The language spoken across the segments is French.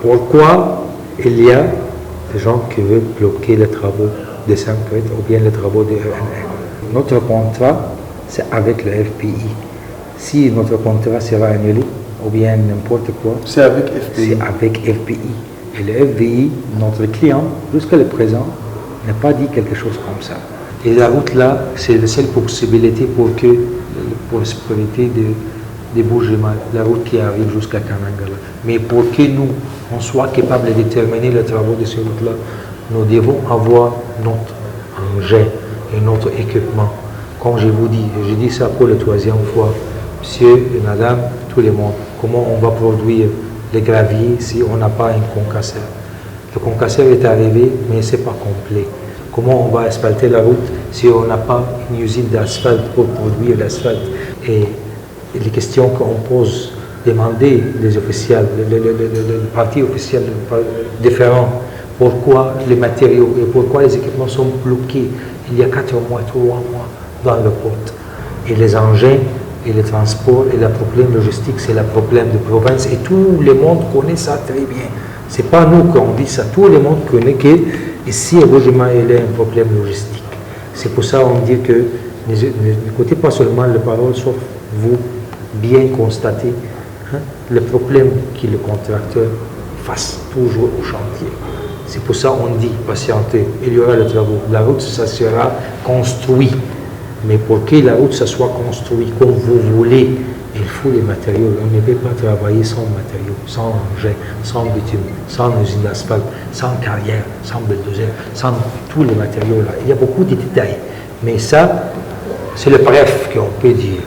Pourquoi il y a des gens qui veulent bloquer les travaux de Saint-Crête ou bien les travaux de ENN? Notre contrat, c'est avec le FPI. Si notre contrat sera annulé, ou bien n'importe quoi, c'est avec FPI. C'est avec FPI. Et le FPI, notre client, jusqu'à le présent, n'a pas dit quelque chose comme ça. Et la route là, c'est la seule possibilité pour que la possibilité de bouger mal, la route qui arrive jusqu'à Kananga. Mais pour que nous, on soit capable de déterminer les travaux de cette route-là, nous devons avoir notre engin et notre équipement. Comme je vous dis, je dis ça pour la troisième fois, monsieur et madame, tout le monde, comment on va produire les graviers si on n'a pas un concasseur? Le concasseur est arrivé, mais ce n'est pas complet. Comment on va asphalter la route si on n'a pas une usine d'asphalte pour produire l'asphalte? Et les questions qu'on pose, demander les officiels, le parti officiel différent, pourquoi les matériaux et pourquoi les équipements sont bloqués il y a 4 mois, 3 mois dans le port. Et les engins et les transports et le problème logistique, c'est le problème de province et tout le monde connaît ça très bien. Ce n'est pas nous qu'on dit ça, tout le monde connaît qu'ici à Bojima, il y a un problème logistique. C'est pour ça qu'on dit que n'écoutez pas seulement les paroles, sauf vous bien constater le problème que le contracteur fasse toujours au chantier. C'est pour ça qu'on dit patienter, il y aura les travaux. La route, ça sera construit. Mais pour que la route ça soit construite comme vous voulez, il faut les matériaux. On ne peut pas travailler sans matériaux, sans engin, sans bitume, sans usine d'asphalte, sans carrière, sans bulldozer, sans tous les matériaux là. Il y a beaucoup de détails. Mais ça, c'est le bref qu'on peut dire.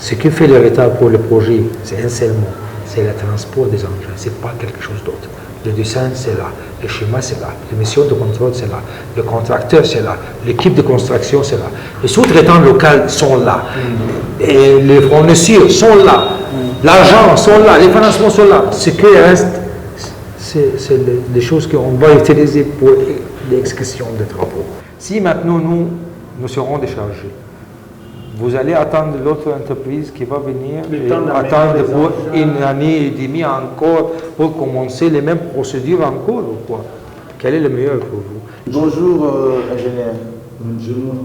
Ce que fait le retard pour le projet, c'est un seul mot, c'est le transport des engins, ce n'est pas quelque chose d'autre. Le dessin, c'est là, le schéma, c'est là, les missions de contrôle, c'est là, le contracteur, c'est là, l'équipe de construction, c'est là, les sous-traitants locaux sont là, et les fournisseurs sont là, l'argent sont là, les financements sont là. Ce qui reste, c'est les choses qu'on va utiliser pour l'exécution des travaux. Si maintenant nous serons déchargés, vous allez attendre l'autre entreprise qui va venir et attendre pour une année et demie encore pour commencer les mêmes procédures encore ou quoi? Quel est le meilleur pour vous? Bonjour ingénieur. Bonjour.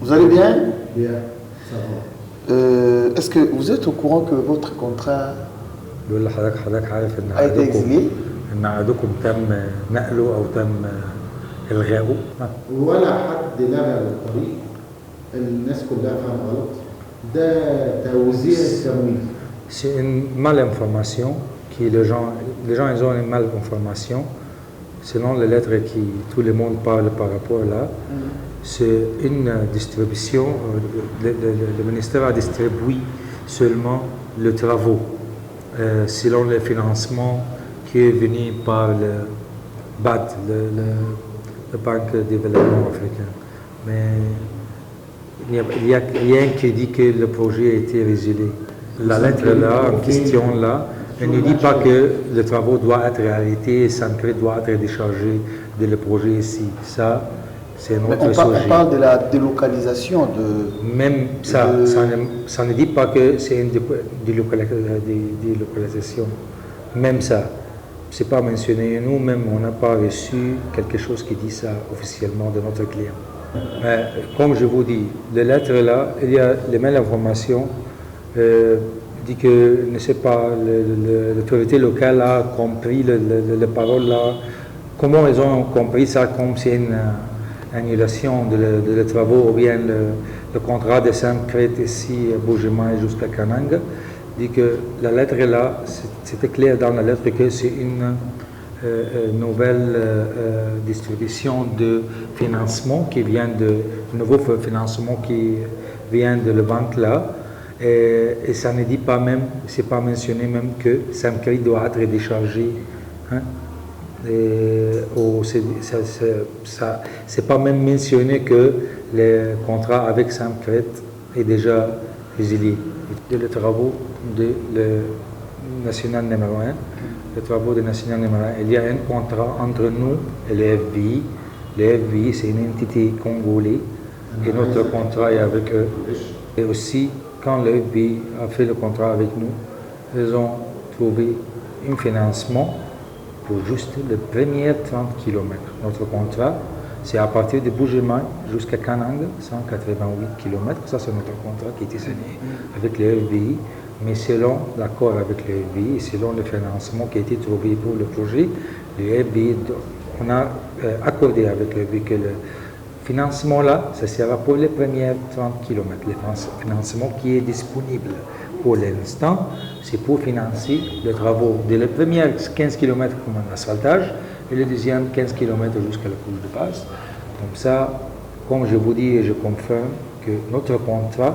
Vous allez bien? Bien, ça va. Est-ce que vous êtes au courant que votre contrat a été exilé? ولا حد لغى الطريق، الناس كلها فاهمه غلط. ده توزيع التمويل. C'est une malinformation que les gens ils ont une malinformation selon les lettres qui tout le monde parle par rapport là. C'est une distribution, le ministère a distribué seulement les travaux selon le financement qui est venu par le BAD, la Banque de développement africain. Mais il n'y a rien qui dit que le projet a été résilié. La lettre là, en question là, elle ne dit pas que le travaux doit être arrêté et Saint-Crête doit être déchargé de le projet ici. Ça, c'est notre sujet. On parle de la délocalisation de... Même ça, ça ne dit pas que c'est une délocalisation. Même ça, c'est pas mentionné. Nous-mêmes, on n'a pas reçu quelque chose qui dit ça officiellement de notre client. Mais comme je vous dis, les lettres là, il y a les mêmes informations. Dit que, ne sais pas, l'autorité locale a compris les paroles là. Comment ils ont compris ça comme c'est une annulation de travaux ou bien le contrat de Saint-Crête ici à Bojima jusqu'à Kananga. Dit que la lettre là, c'était clair dans la lettre que c'est une nouvelle distribution de financement qui vient nouveau financement qui vient de la banque là. Et ça ne dit pas même, c'est pas mentionné même que Saint-Crête doit être déchargé. Hein? C'est pas même mentionné que le contrat avec Saint-Crête est déjà résilié. Les travaux de national numéro 1, les travaux de national numéro 1, il y a un contrat entre nous et le FBI. Le FBI, c'est une entité congolaise et notre contrat est avec eux. Et aussi, quand le FBI a fait le contrat avec nous, ils ont trouvé un financement pour juste les premiers 30 km. Notre contrat, c'est à partir de Bougimaï jusqu'à Kanang, 188 km. Ça, c'est notre contrat qui a été signé avec le FBI. Mais selon l'accord avec le FBI et selon le financement qui a été trouvé pour le projet, le FBI, on a accordé avec le FBI que le financement là, ça sera pour les premiers 30 km. Le financement qui est disponible pour l'instant, c'est pour financer les travaux de les premiers 15 km comme un asphaltage et le deuxième 15 km jusqu'à la couche de passe. Comme ça, comme je vous dis et je confirme que notre contrat,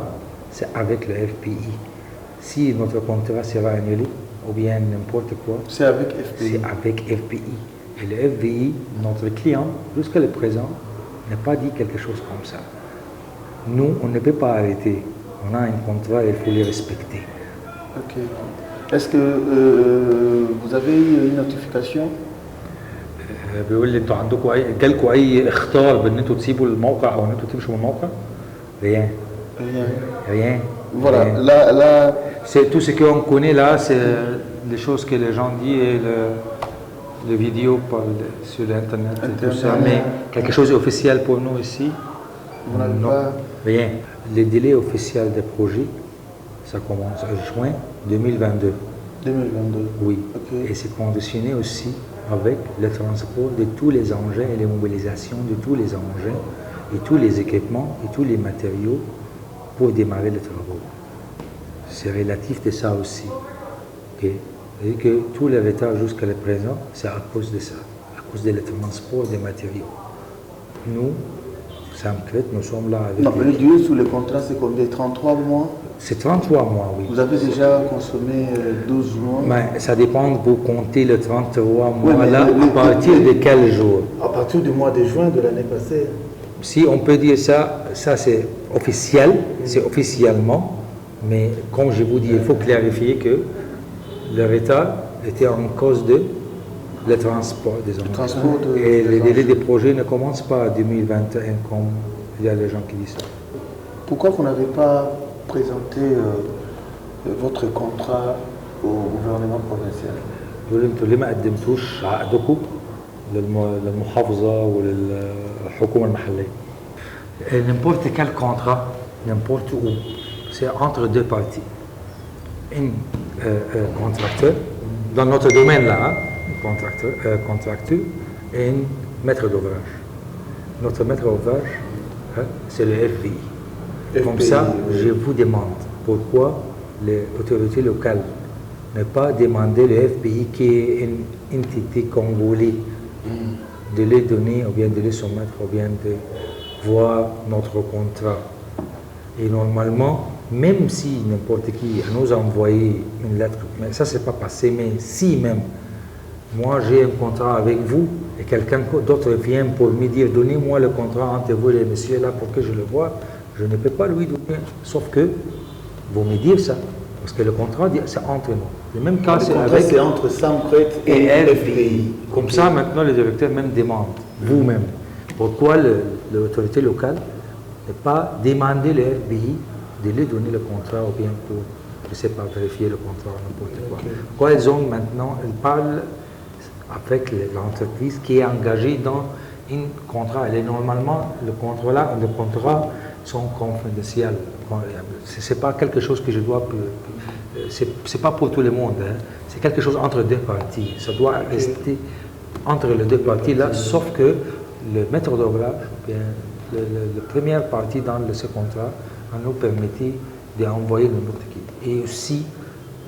c'est avec le FPI. Si notre contrat sera annulé, ou bien n'importe quoi, C'est avec FPI. c'est avec FPI. Et le FPI, notre client, jusqu'à le présent, n'a pas dit quelque chose comme ça. Nous, on ne peut pas arrêter. On a un contrat et il faut le respecter. Ok. Est-ce que vous avez eu une notification? بيقول لي انتوا عندكم جالكم اي اخطار بان انتوا تسيبوا الموقع او ان انتوا تمشوا من الموقع؟ Rien. Rien. Rien. Voilà, Rien. là, C'est tout ce qu'on connaît là, c'est les choses que les gens disent et les vidéos sur l'internet et tout ça. Mais quelque chose d'officiel pour nous ici? vous n'avez Non. pas... Rien. Le délai officiel des projets, ça commence en juin 2022. 2022. Oui. Ok. Et c'est conditionné aussi avec le transport de tous les engins et les mobilisations de tous les engins et tous les équipements et tous les matériaux pour démarrer les travaux. C'est relatif de ça aussi. Ok. Et que tout le retard jusqu'à le présent, c'est à cause de ça, à cause de le transport des matériaux. Nous, Samcret, nous sommes là avec... Non, le durée sous le contrat, c'est combien? 33 mois? C'est 33 mois, oui. Vous avez déjà consommé 12 mois? Mais ça dépend, vous comptez le 33 mois mais là, à partir de quel jour? À partir du mois de juin de l'année passée. Si on peut dire ça, ça c'est officiel, c'est officiellement, mais comme je vous dis, il faut clarifier que le retard était en cause de le transport des engins. transport Et des les délais engins. des projets ne commencent pas en 2021 comme il y a des gens qui disent ça. Pourquoi vous n'avez pas présenté votre contrat au gouvernement provincial? دول انتوا ليه ما قدمتوش عقدكم للمحافظه وللحكومه المحليه؟ N'importe quel contrat, n'importe où, c'est entre deux parties. Un contracteur, dans notre domaine là, contracteur et un maître d'ouvrage. Notre maître d'ouvrage, c'est le FBI. Comme FPI, ça, oui. je vous demande pourquoi les autorités locales ne pas demander le FBI qui est une entité congolaise de les donner ou bien de les soumettre ou bien de voir notre contrat. Et normalement, même si n'importe qui nous a envoyé une lettre, mais ça c'est pas passé, mais si même, moi j'ai un contrat avec vous et quelqu'un d'autre vient pour me dire donnez-moi le contrat entre vous et les messieurs là pour que je le voie, je ne peux pas lui donner, sauf que vous me dire ça, parce que le contrat c'est entre nous. Le même cas Le c'est contrat, avec c'est entre Samcret et et FBI. FPI. Comme ça, maintenant, le directeur même demande, vous-même, pourquoi l'autorité locale ne pas demander le FBI de lui donner le contrat ou bien pour, je ne sais pas, vérifier le contrat, n'importe quoi. Pourquoi ils ont maintenant, ils parlent avec l'entreprise qui est engagée dans un contrat. Et normalement, le contrat sont confidentiels. Ce n'est pas quelque chose que je dois... C'est pas pour tout le monde. Hein. C'est quelque chose entre deux parties. Ça doit rester entre les deux parties là, sauf que le maître d'ouvrage, la première partie dans ce contrat, nous permettait d'envoyer n'importe qui. Et aussi,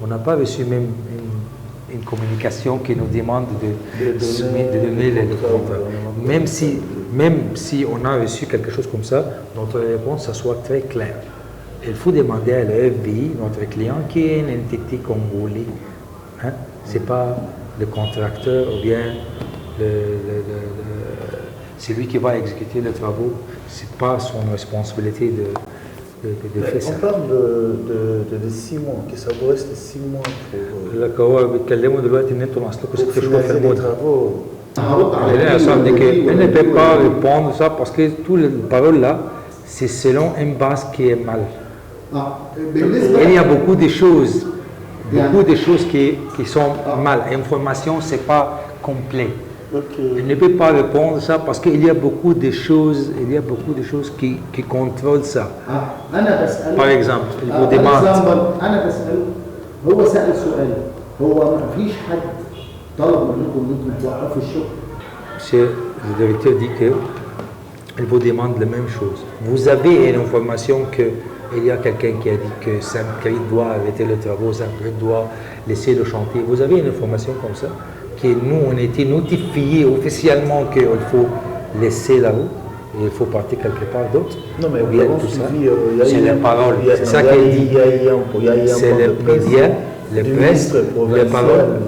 on n'a pas reçu même une communication qui nous demande de donner les contrats. Même si on a reçu quelque chose comme ça, notre réponse, ça soit très clair. Il faut demander à l'FBI, notre client, qui est une entité congolaise. Hein? Ce n'est pas le contracteur ou bien celui qui va exécuter les travaux. Ce n'est pas son responsabilité de faire ça. On parle de 6 mois, que ça doit rester 6 mois pour لك هو بيتكلموا دلوقتي ان انتوا ناقص لكم 6 شهور في finaliser les المده. travaux. Elle ça dit qu'elle ne peut pas répondre ça parce que toutes les paroles là, c'est selon une base qui est mal. بالنسبه Il y a beaucoup de choses beaucoup de choses qui sont mal. L'information, ce n'est pas complet. Il ne peut pas répondre à ça parce qu'il y a beaucoup de choses, qui contrôlent ça. Par exemple, il vous demande. أنا بسأله هو سأل سؤال هو ما فيش حد طلب منكم إنكم توقفوا الشغل. Monsieur le directeur dit qu'il vous demande la même chose. Vous avez une information qu'il y a quelqu'un qui a dit que Saint-Crit doit arrêter le travail, Saint-Crit doit laisser le chantier. Vous avez une information comme ça, que nous, on a été notifiés officiellement qu'il faut laisser la route, et il faut partir quelque part d'autre. Non, mais ou bien vous tout ça. suivi, C'est les paroles. C'est ça qu'il dit. C'est les médias, les presse, les paroles.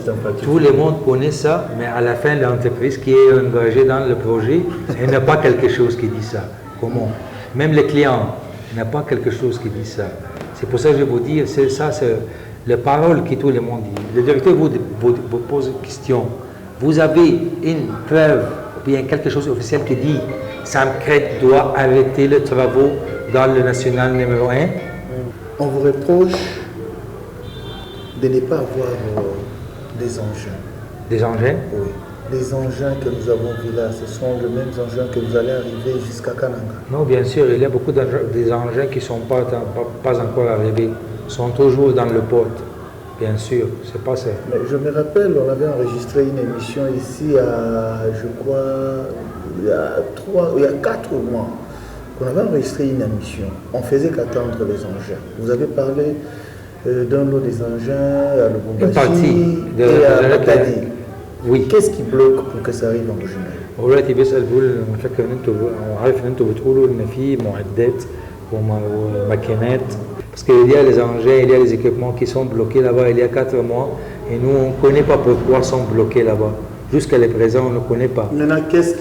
Tout le monde connaît ça, mais à la fin, l'entreprise qui est engagée dans le projet, elle n'a pas quelque chose qui dit ça. Comment? Même les clients n'a pas quelque chose qui dit ça. C'est pour ça que je vous dis, c'est les paroles que tout le monde dit. Le directeur vous pose une question. Vous avez une preuve ou bien quelque chose officiel qui dit Saint-Crit doit arrêter les travaux dans le national numéro 1? On vous reproche de ne pas avoir des engins. Des engins? Oui. Les engins que nous avons vus là, ce sont les mêmes engins que vous allez arriver jusqu'à Kananga. Non, bien sûr, il y a beaucoup des engins qui ne sont pas encore arrivés, sont toujours dans le port. Bien sûr, c'est pas ça. Mais je me rappelle, on avait enregistré une émission ici je crois, il y a 4 mois. On avait enregistré une émission. On faisait qu'attendre les engins. Vous avez parlé d'un lot des engins à Lubumbashi Une partie et à Matadi. Oui. Qu'est-ce qui bloque pour que ça arrive en original؟ دلوقتي بيسأل بيقول انا فاكر ان انتوا عارف ان انتوا بتقولوا ان في معدات وماكينات parce qu'il y a les engins, il y a les équipements qui sont bloqués là-bas il y a 4 mois et nous on ne connaît pas pourquoi ils sont bloqués là-bas. Jusqu'à présent on ne connaît pas. Maintenant, qu'est-ce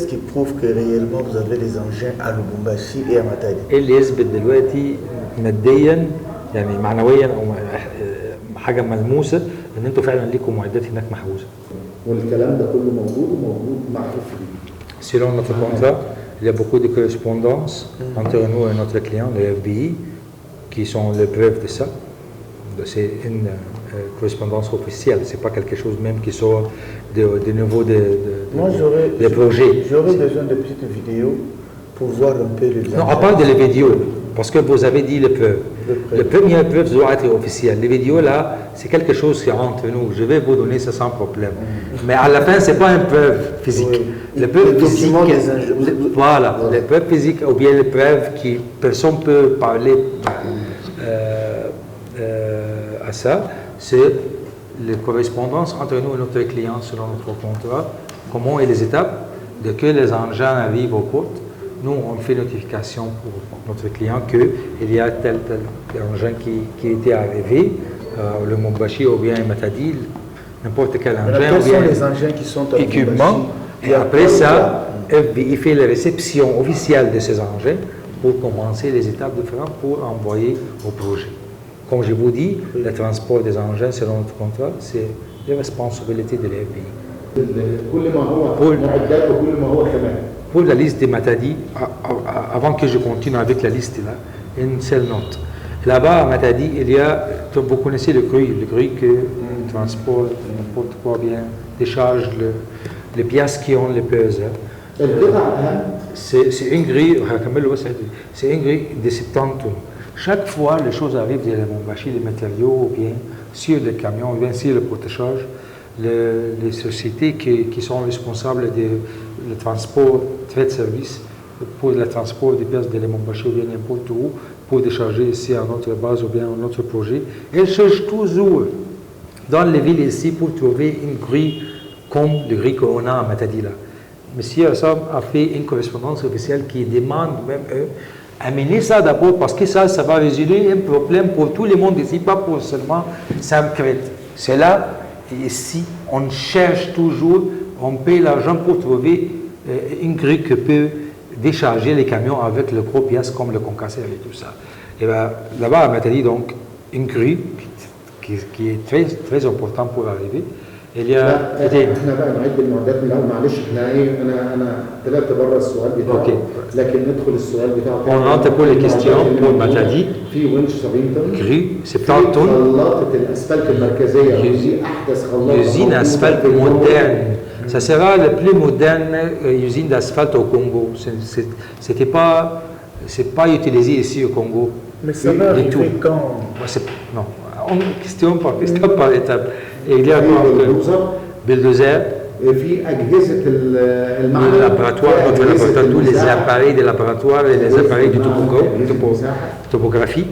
qui prouve que réellement vous avez les engins à Lubumbashi et à Matadi؟ ايه اللي يثبت دلوقتي ماديا يعني معنويا او حاجه ملموسه ان انتوا فعلا ليكم معدات هناك محجوزه. والكلام ده كله موجود وموجود معروف ليه. Selon notre contrat, il y a beaucoup de correspondances entre nous et notre client, le FBI, qui sont les preuves de ça. C'est une correspondance officielle, c'est pas quelque chose même qui sort de niveau des projets. J'aurais besoin de petites vidéos pour voir un peu les Non, à part de les vidéos, parce que vous avez dit les preuves. Les premières preuves doivent être officielles. Les vidéos là, c'est quelque chose qui est entre nous. Je vais vous donner ça sans problème. Mais à la fin, c'est pas une preuve physique. Les preuves physiques, voilà, les preuves physiques ou bien les preuves qui personne peut parler à ça, c'est les correspondances entre nous et notre client selon notre contrat, comment et les étapes de que les engins arrivent aux portes. Nous, on fait notification pour notre client qu'il y a tel engin qui était arrivé, le Lubumbashi ou bien Matadi, n'importe quel engin. Quels ou bien sont les engins qui sont à équipement. Et après ça, FBI fait la réception officielle de ces engins pour commencer les étapes différentes pour envoyer au projet. Comme je vous dis, le transport des engins selon notre contrat, c'est la responsabilité de l'FBI. كل ما هو معدات وكل ما هو خامات. Pour la liste des Matadi, avant que je continue avec la liste là, une seule note. Là-bas à Matadi, il y a, vous connaissez le gruy que transporte n'importe quoi bien, décharge les pièces qui ont les peseurs. C'est une grille, c'est une grille de 70 tonnes. Chaque fois, les choses arrivent de la Lubumbashi, les matériaux, ou bien sur les camions, ou bien sur le protège, les sociétés qui sont responsables du transport, de service pour le transport des pièces de la Lubumbashi, ou bien n'importe où, pour décharger ici à notre base ou bien à notre projet. Elles cherchent toujours dans les villes ici pour trouver une grille comme le grille qu'on a à Matadi là. Monsieur Assam a fait une correspondance officielle qui demande même eux amener ça d'abord parce que ça va résoudre un problème pour tout le monde ici, pas pour seulement Saint-Crit. C'est là, ici, on cherche toujours, on paye l'argent pour trouver une grille qui peut décharger les camions avec le gros pièces comme le concasseur et tout ça. Et bien, là-bas, à Matadi, donc, une grille qui est très, très importante pour arriver. Il y a لا احنا بقى نعد المعدات من الاول معلش احنا ايه انا طلعت بره السؤال بتاعه أوكي. لكن ندخل السؤال بتاعه On rentre pour les questions pour Matadi. في winch 70 طن Cru, في 70 tonnes. خلاطه الاسفلت المركزيه ودي احدث خلاطه Usine موجودة asphalte في الكونغو. moderne. Ça sera la plus moderne usine d'asphalte au Congo. C'est pas utilisé ici au Congo. Mais ça va du tout. arriver quand? Non, question par étape. Et il y a في encore البلدوزر، bulldozer, في اجهزه المعمل، le laboratoire, في notre أجهزة laboratoire, tous les المساحة، appareils des laboratoires et les appareils du topographie,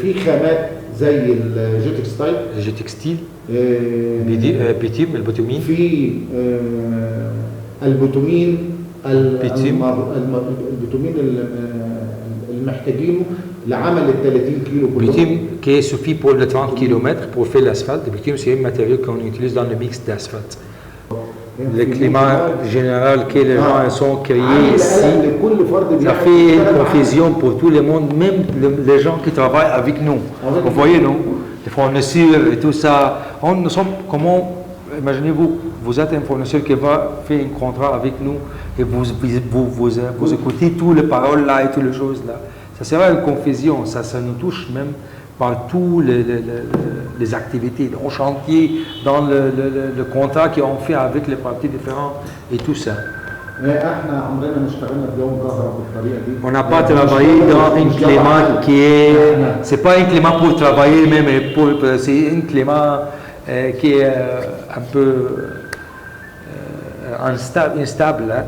في خامات زي الجيوتكستايل، les jeux textiles, bitume, le bitumen, في البوتومين بيتيم. البوتومين المحتاجينه لعمل ال 30 كيلو كلهم. bitume qui suffit pour les 30 km pour faire l'asphalte. Le bitume, c'est un matériau qu'on utilise dans le mix d'asphalte. Le climat général que les gens sont créés ici, ça fait une confusion pour tout le monde, même les gens qui travaillent avec nous. Vous voyez, non? Les fournisseurs et tout ça. Nous sommes, comment, imaginez-vous, vous êtes un fournisseur qui va faire un contrat avec nous et vous écoutez toutes les paroles là et toutes les choses là. Ça sera une confusion, ça nous touche même par tous les activités, au chantier, dans le contrat qu'on fait avec les parties différentes et tout ça. On n'a pas travaillé dans un climat qui est... C'est pas un climat pour travailler même, c'est un climat qui est un peu instable. Hein.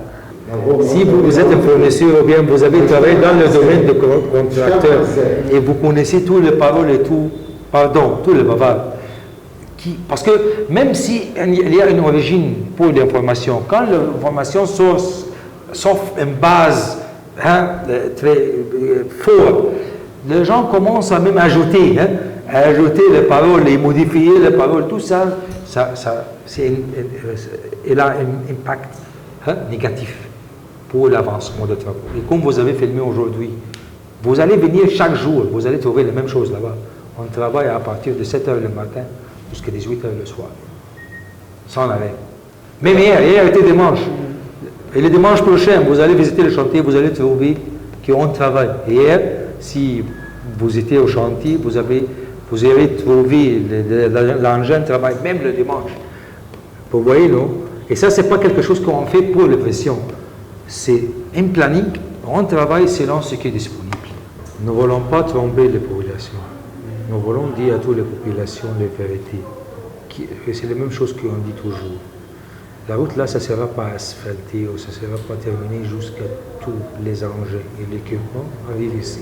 Si vous êtes un fournisseur ou bien vous avez travaillé dans le domaine de contracteur et vous connaissez toutes les paroles et tout, tous les bavards, parce que même s'il y a une origine pour l'information, quand l'information sauf une base très forte, les gens commencent à même ajouter les paroles et modifier les paroles, tout ça, il a un impact négatif pour l'avancement de travaux. Et comme vous avez filmé aujourd'hui, vous allez venir chaque jour, vous allez trouver les mêmes choses là-bas. On travaille à partir de 7h le matin jusqu'à 18h le soir, sans arrêt. Même hier était dimanche. Et le dimanche prochain, vous allez visiter le chantier, vous allez trouver qu'on travaille. Hier, si vous étiez au chantier, vous avez trouvé l'engin de travail, même le dimanche. Vous voyez, non? Et ça, ce n'est pas quelque chose qu'on fait pour les pressions. C'est un planning, on travaille selon ce qui est disponible. Nous ne voulons pas tromper les populations. Nous voulons dire à toutes les populations la vérité. Et c'est la même chose qu'on dit toujours. La route là, ça ne sera pas asphaltée ou ça ne sera pas terminé jusqu'à tous les engins et l'équipement arrivent ici.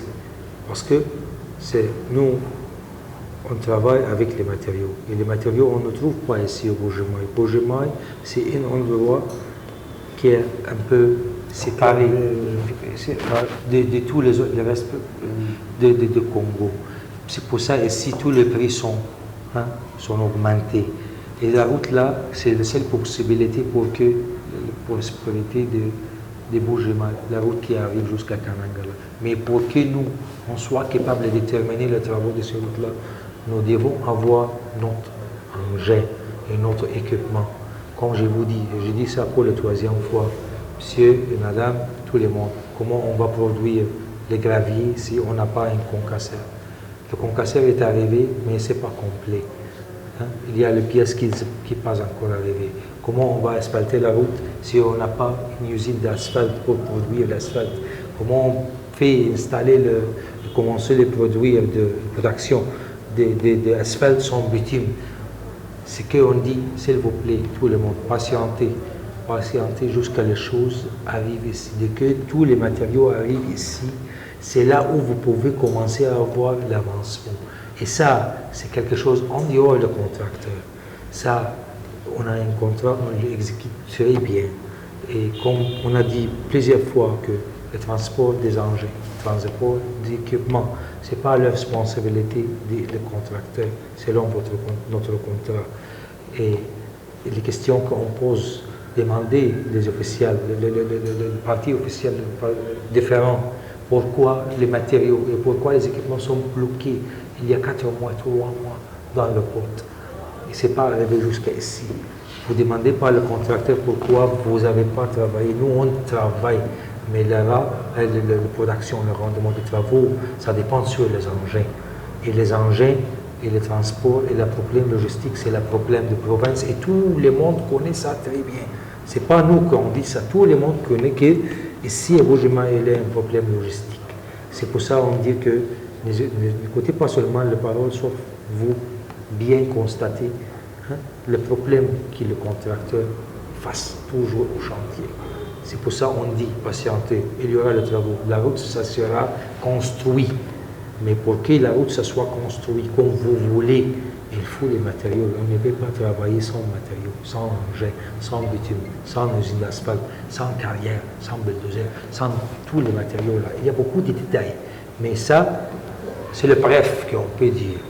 Parce que nous, on travaille avec les matériaux. Et les matériaux, on ne trouve pas ici au Bojemaï. Bojemaï, c'est un endroit qui est un peu séparé de tous les autres, le reste de Congo. C'est pour ça ici, tous les prix sont augmentés. Et la route là, c'est la seule possibilité pour la sécurité de Bojemaï, la route qui arrive jusqu'à Kanangala. Mais pour que nous, on soit capable de terminer les travaux de cette route-là, nous devons avoir notre engin et notre équipement. Comme je vous dis, et je dis ça pour la 3e fois, monsieur et madame, tout le monde, comment on va produire les graviers si on n'a pas un concasseur? Le concasseur est arrivé, mais ce n'est pas complet. Il y a les pièces qui ne pas encore arrivées. Comment on va asphalter la route si on n'a pas une usine d'asphalte pour produire l'asphalte? Comment on fait installer commencer les produits de production d'asphalte sans bitume? C'est qu'on dit, s'il vous plaît, tout le monde, patientez jusqu'à les choses arrivent ici. Dès que tous les matériaux arrivent ici, c'est là où vous pouvez commencer à avoir l'avancement. Et ça, c'est quelque chose en dehors du contracteur. Ça, on a un contrat, on l'exécute très bien. Et comme on a dit plusieurs fois que le transport des engins, le transport d'équipement, ce n'est pas la responsabilité des contracteurs, selon notre contrat. Et les questions qu'on pose, demander les officiels, les partis officiels différents, pourquoi les matériaux et pourquoi les équipements sont bloqués il y a 4 mois, 3 mois dans le port. ce n'est pas arrivé jusqu'à ici. Vous ne demandez pas le contracteur pourquoi vous n'avez pas travaillé. Nous, on travaille. Mais là, la production, le rendement des travaux, ça dépend sur les engins. Et les engins et les transports et le problème logistique, c'est le problème de province. Et tout le monde connaît ça très bien. Ce n'est pas nous qu'on dit ça. Tout le monde connaît qu'ici, à Bujima, il y a un problème logistique. C'est pour ça qu'on dit que n'écoutez pas seulement les paroles, sauf vous bien constater le problème que le contracteur fasse toujours au chantier. C'est pour ça qu'on dit patienter, il y aura le travaux. La route, ça sera construit. Mais pour que la route ça soit construite comme vous voulez, il faut les matériaux. On ne peut pas travailler sans matériaux, sans engins, sans bitume, sans usine d'asphalte, sans carrière, sans bulldozer, sans tous les matériaux là. Il y a beaucoup de détails. Mais ça, c'est le bref qu'on peut dire.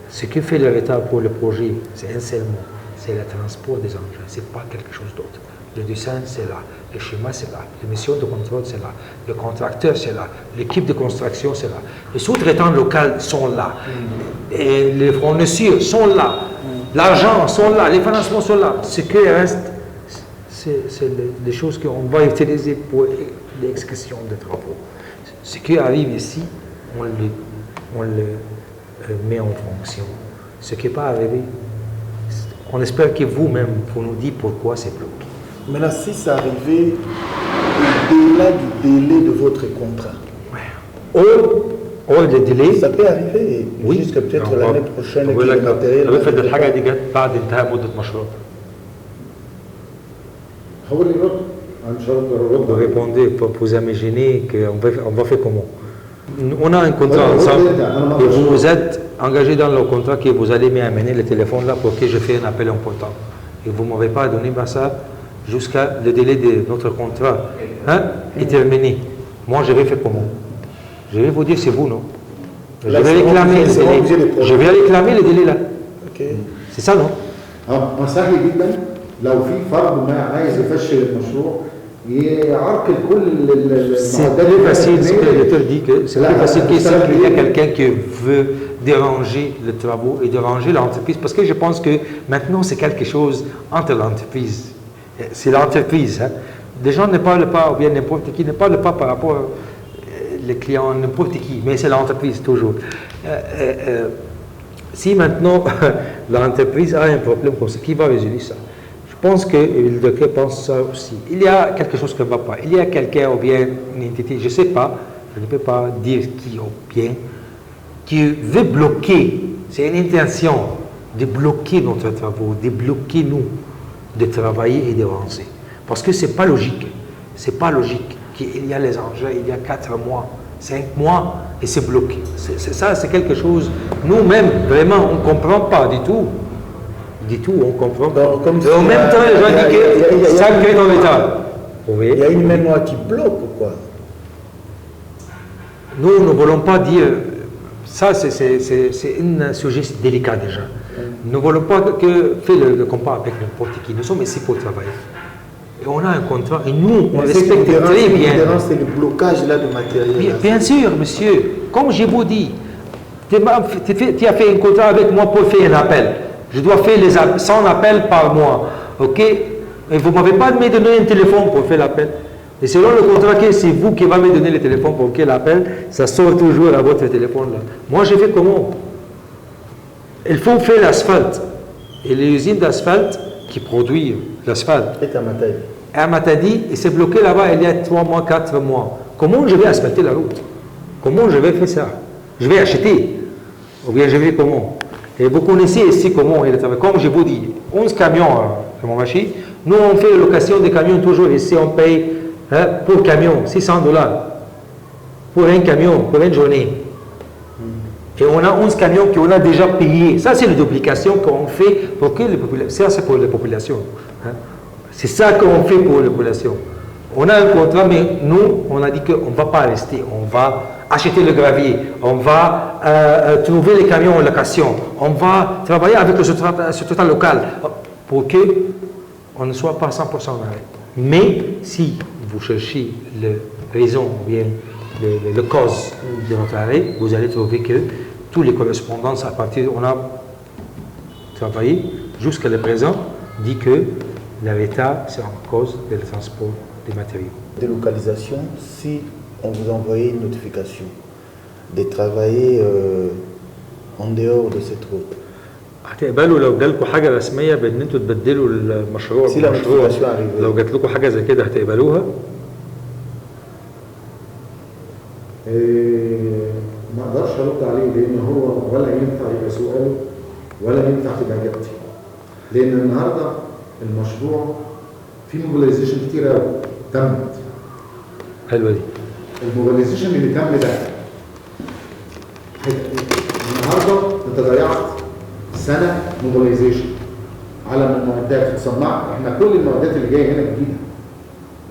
Ce que fait le retard pour le projet, c'est un seul mot, c'est le transport des engins, ce n'est pas quelque chose d'autre. Le dessin, c'est là. Le schéma, c'est là. Les missions de contrôle, c'est là. Le contracteur, c'est là. L'équipe de construction, c'est là. Les sous-traitants locaux sont là. Et les fournisseurs sont là. L'argent sont là. Les financements sont là. Ce qui reste, c'est les choses qu'on va utiliser pour l'exécution des travaux. Ce qui arrive ici, on le met en fonction. Ce qui n'est pas arrivé, on espère que vous-même, vous nous dites pourquoi c'est bloqué. Maintenant, si ça arrivait au-delà du délai de votre contrat, le délai, ça peut arriver. Oui. Jusqu'à peut-être l'année prochaine avec le matériel. Vous répondez, vous imaginez qu'on va faire comment? On a un contrat ensemble et vous vous êtes engagé dans le contrat que vous allez m'amener le téléphone là pour que je fasse un appel important. Et vous ne m'avez pas donné ça jusqu'à le délai de notre contrat est terminé. Moi, je vais faire comment? Je vais vous dire, c'est vous, non? Je vais réclamer le délai. Je vais réclamer le délai là. Okay. C'est ça, non? سهل جدا لو في فرد ما عايز يفشل المشروع يعرقل كل c'est plus facile, ce que le directeur dit, que c'est plus facile que s'il y a quelqu'un qui veut déranger le travaux et déranger l'entreprise, parce que je pense que maintenant c'est quelque chose entre l'entreprise. C'est l'entreprise. Hein. Les gens ne parlent pas, ou bien n'importe qui ne parle pas par rapport aux clients, n'importe qui, mais c'est l'entreprise toujours. Si maintenant l'entreprise a un problème comme ça, qui va résoudre ça? Je pense que le décret pense ça aussi. Il y a quelque chose qui ne va pas. Il y a quelqu'un ou bien une entité, je ne sais pas, je ne peux pas dire qui ou bien, qui veut bloquer, c'est une intention de bloquer notre travaux, de bloquer nous, de travailler et d'avancer. Parce que ce n'est pas logique. Ce n'est pas logique qu'il y a les engins, il y a 4 mois, 5 mois, et c'est bloqué. Ça, c'est quelque chose, nous-mêmes, vraiment, on ne comprend pas du tout. Du tout, on comprend pas. Et en même temps, les gens disent que ça crée dans l'État. Il y a une mémoire qui bloque ou quoi? Nous ne voulons pas dire, ça c'est un sujet délicat déjà. Nous ne voulons pas que faire le combat avec n'importe qui. Nous sommes ici pour travailler. Et on a un contrat et nous, on respecte très bien. C'est le blocage là de matériel. Bien sûr, monsieur. Comme je vous dis, tu as fait un contrat avec moi pour faire un appel. Je dois faire 100 appels par mois. OK? Et vous ne m'avez pas donné un téléphone pour faire l'appel. Et selon le contrat, c'est vous qui va me donner le téléphone pour faire l'appel, ça sort toujours à votre téléphone là. Moi, je fais comment? Il faut faire l'asphalte. Et les usines d'asphalte qui produisent l'asphalte. Et à Matadi, et c'est bloqué là-bas il y a 3 mois, 4 mois. Comment je vais asphalter la route? Comment je vais faire ça? Je vais acheter. Ou bien je vais comment? Et vous connaissez ici comment il travaille. Comme je vous dis, 11 camions à mon machine. Nous, on fait la location des camions toujours ici. On paye pour camion $600. Pour un camion, pour une journée. Et on a 11 camions qu'on a déjà payés. Ça, c'est la duplication qu'on fait pour que les populations. Ça, c'est pour les populations. C'est ça qu'on fait pour les populations. On a un contrat, mais nous, on a dit qu'on ne va pas rester. On va acheter le gravier, on va trouver les camions en location, on va travailler avec le sous-traitant local pour qu'on ne soit pas 100% en arrêt. Mais si vous cherchez la raison ou bien le cause de notre arrêt, vous allez trouver que toutes les correspondances à partir, on a travaillé jusqu'à le présent dit que le retard, c'est en cause du transport des matériaux. Délocalisation, si on vous envoyait une notification de travailler en dehors de cette route. هتقبلوا لو جالكم حاجه رسميه بان انتوا تبدلوا المشروع Si la notification arrivait. لو جات لكم حاجه زي كده هتقبلوها؟ ما اقدرش ارد عليه لان هو ولا ينفع يبقى سؤاله ولا ينفع تبقى اجابتي. لان النهارده المشروع فيه موبيلايزيشن كتير قوي تمت. حلوه دي. الموبيلايزيشن اللي تم ده النهارده انت ضيعت سنه موبيلايزيشن على ما المعدات اتصنعت. احنا كل المعدات اللي جايه هنا جديده.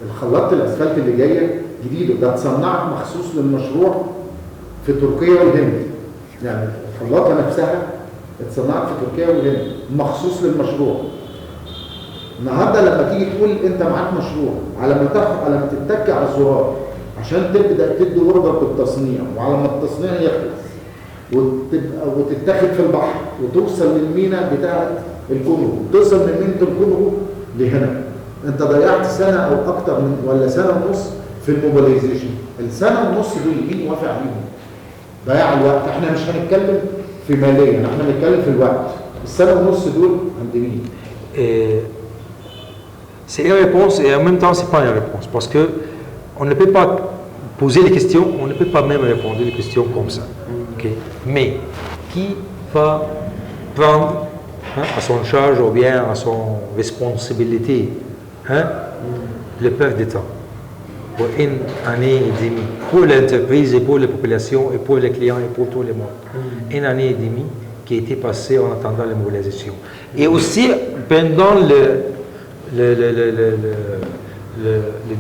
الخلاط الاسفلت اللي جايه جديده، ده اتصنعت مخصوص للمشروع في تركيا والهند. يعني الخلاطه نفسها اتصنعت في تركيا والهند مخصوص للمشروع. النهارده لما تيجي تقول انت معاك مشروع، على ما تتك على الزرار عشان تبدا تدي اوردر بالتصنيع، وعلى ما التصنيع يخلص وتتاخد في البحر وتوصل للمينا بتاعه الكونغو، توصل من ميناء الكونغو لهنا، انت ضيعت سنه او اكتر من ولا سنه ونص في الموبيلايزيشن. السنه ونص دول مين وافق عليهم؟ ضياع الوقت. احنا مش هنتكلم في ماليا، احنا هنتكلم في الوقت. السنه ونص دول عند مين؟ C'est une réponse et en même temps, ce n'est pas une réponse. Parce qu'on ne peut pas poser les questions, on ne peut pas même répondre les questions comme ça. Okay. Mais qui va prendre à son charge ou bien à son responsabilité le perte de temps pour une année et demie, pour l'entreprise et pour la population et pour les clients et pour tout le monde. Une année et demie qui a été passée en attendant la mobilisation. Et aussi pendant le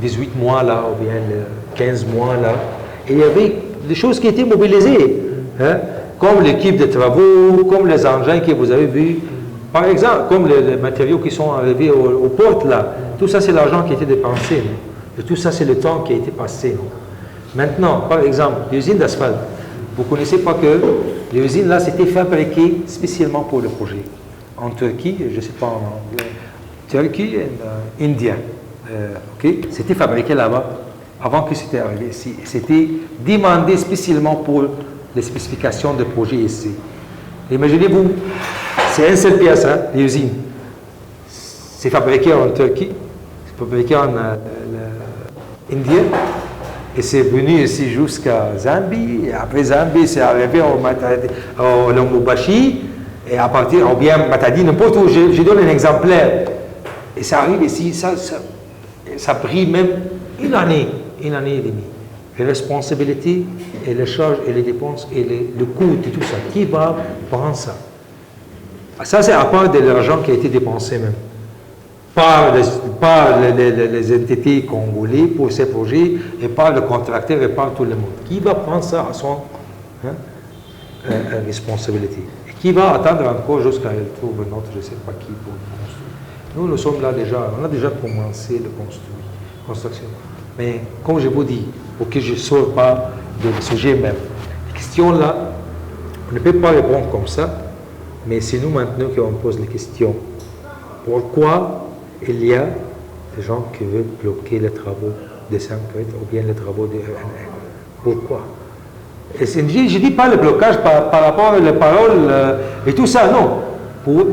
18 mois là, ou bien le 15 mois là, il y avait des choses qui étaient mobilisées, comme l'équipe de travaux, comme les engins que vous avez vus, par exemple, comme les matériaux qui sont arrivés aux portes là. Tout ça, c'est l'argent qui a été dépensé. Non? Et tout ça, c'est le temps qui a été passé. Non? Maintenant, par exemple, l'usine d'asphalte. Vous ne connaissez pas que l'usine là, c'était fabriquée spécialement pour le projet. En Turquie, je ne sais pas en anglais. Turquie et India. Okay? C'était fabriqué là-bas avant que c'était arrivé ici. C'était demandé spécialement pour les spécifications de projet ici. Imaginez-vous, c'est une seule pièce, hein, l'usine. C'est fabriqué en Turquie, c'est fabriqué en Indien, et c'est venu ici jusqu'à Zambie. Et après Zambie, c'est arrivé au Lubumbashi, et à partir, ou bien Matadi, n'importe où, je donne un exemplaire. Et ça arrive ici, ça a pris même une année et demie. Les responsabilités et les charges et les dépenses et le coût et tout ça. Qui va prendre ça? Ça, c'est à part de l'argent qui a été dépensé même. Par les entités congolaises pour ces projets et par le contracteur et par tout le monde. Qui va prendre ça à son responsabilité? Et qui va attendre encore jusqu'à ce qu'il trouve notre, je ne sais pas qui, pour construire? Nous sommes là déjà, on a déjà commencé la construction. Mais comme je vous dis, pour que je ne sorte pas du sujet même, les questions là, on ne peut pas répondre comme ça, mais c'est nous maintenant qui on pose les questions. Pourquoi il y a des gens qui veulent bloquer les travaux de Saint-Crête ou bien les travaux de RNR? Pourquoi? Et je ne dis pas le blocage par rapport aux paroles et tout ça, non. Pour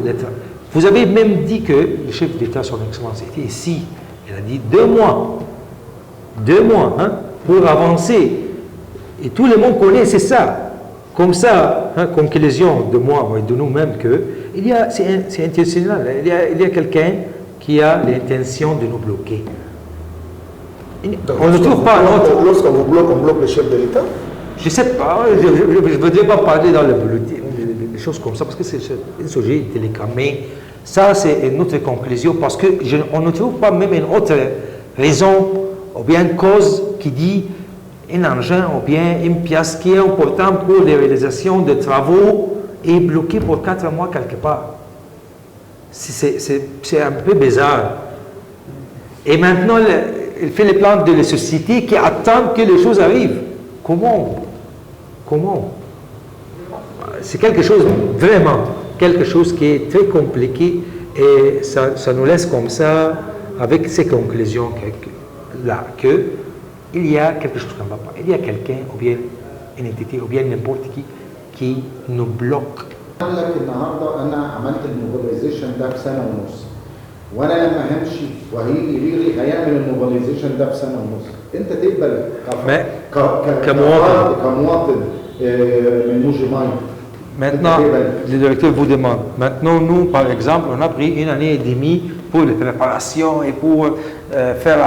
vous avez même dit que le chef d'État, son Excellence, était ici. Il a dit 2 mois. 2 mois, hein, pour avancer. Et tout le monde connaît, c'est ça. Comme ça, conclusion de moi et de nous-mêmes que c'est intentionnel. Il y a quelqu'un qui a l'intention de nous bloquer. On ne trouve pas l'autre. Lorsqu'on vous bloque, on bloque le chef de l'État? Je ne sais pas, je ne voudrais pas parler dans le bulletin, des choses comme ça, parce que c'est un sujet télégrammé. Ça, c'est une autre conclusion, parce qu'on ne trouve pas même une autre raison, ou bien une cause qui dit un engin, ou bien une pièce qui est importante pour les réalisations de travaux est bloquée pour 4 mois quelque part. C'est un peu bizarre. Et maintenant, il fait les plans de la société qui attendent que les choses arrivent. Comment? C'est quelque chose vraiment quelque chose qui est très compliqué et ça nous laisse comme ça avec ces conclusions que il y a quelque chose qui ne va pas. Il y a quelqu'un ou bien une entité ou bien n'importe qui nous bloque. قال لك النهارده انا عملت الموبيلايزيشن ده بسنه ونص وانا لما همشي وهيجي غيري هيعمل الموبيلايزيشن ده بسنه ونص انت تقبل كمواطن من موجماي. Maintenant, le directeur vous demande. Maintenant, nous, par exemple, on a pris une année et demie pour les préparations et pour faire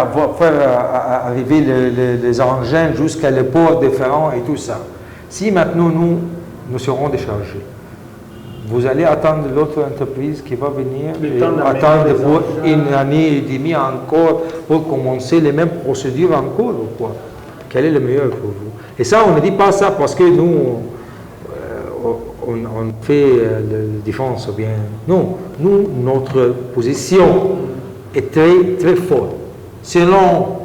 arriver les engins jusqu'à le port différent et tout ça. Si maintenant nous serons déchargés, vous allez attendre l'autre entreprise qui va venir attendre pour une année et demie encore pour commencer les mêmes procédures encore ou quoi? Quel est le meilleur pour vous? Et ça, on ne dit pas ça parce que nous, on fait la défense ou bien. Non, nous, notre position est très, très forte. Selon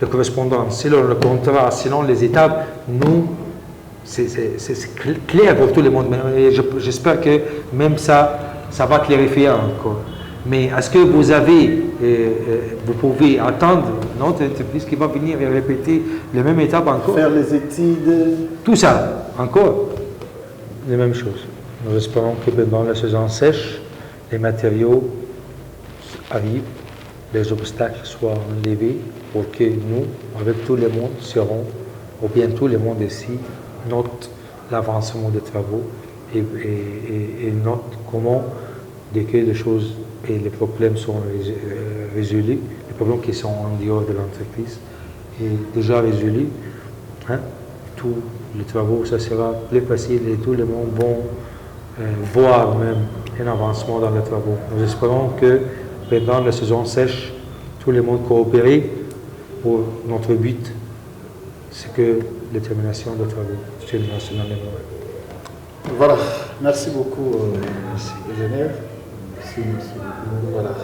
la correspondance, selon le contrat, selon les étapes, nous, c'est clair pour tout le monde. Mais j'espère que même ça va clarifier encore. Mais est-ce que vous pouvez attendre notre entreprise qui va venir et répéter les mêmes étapes encore? Faire les études. Tout ça, encore, les mêmes choses. Nous espérons que pendant la saison sèche, les matériaux arrivent, les obstacles soient enlevés pour que nous, avec tout le monde, serons, ou bien tout le monde ici, note l'avancement des travaux et note comment, dès que les choses et les problèmes sont résolus, les problèmes qui sont en dehors de l'entreprise est déjà résolu, hein, tous les travaux, ça sera plus facile et tout le monde va voir même un avancement dans les travaux. Nous espérons que pendant la saison sèche, tout le monde coopère pour notre but, c'est que la termination des travaux sur le national mémorial. Voilà, merci beaucoup, ingénieur. Merci beaucoup. Voilà,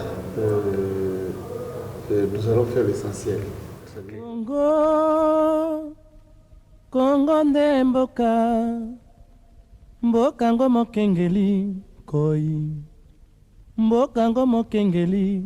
nous allons faire l'essentiel. Congo nde mboka ngo mokengeli koi mboka ngo mokengeli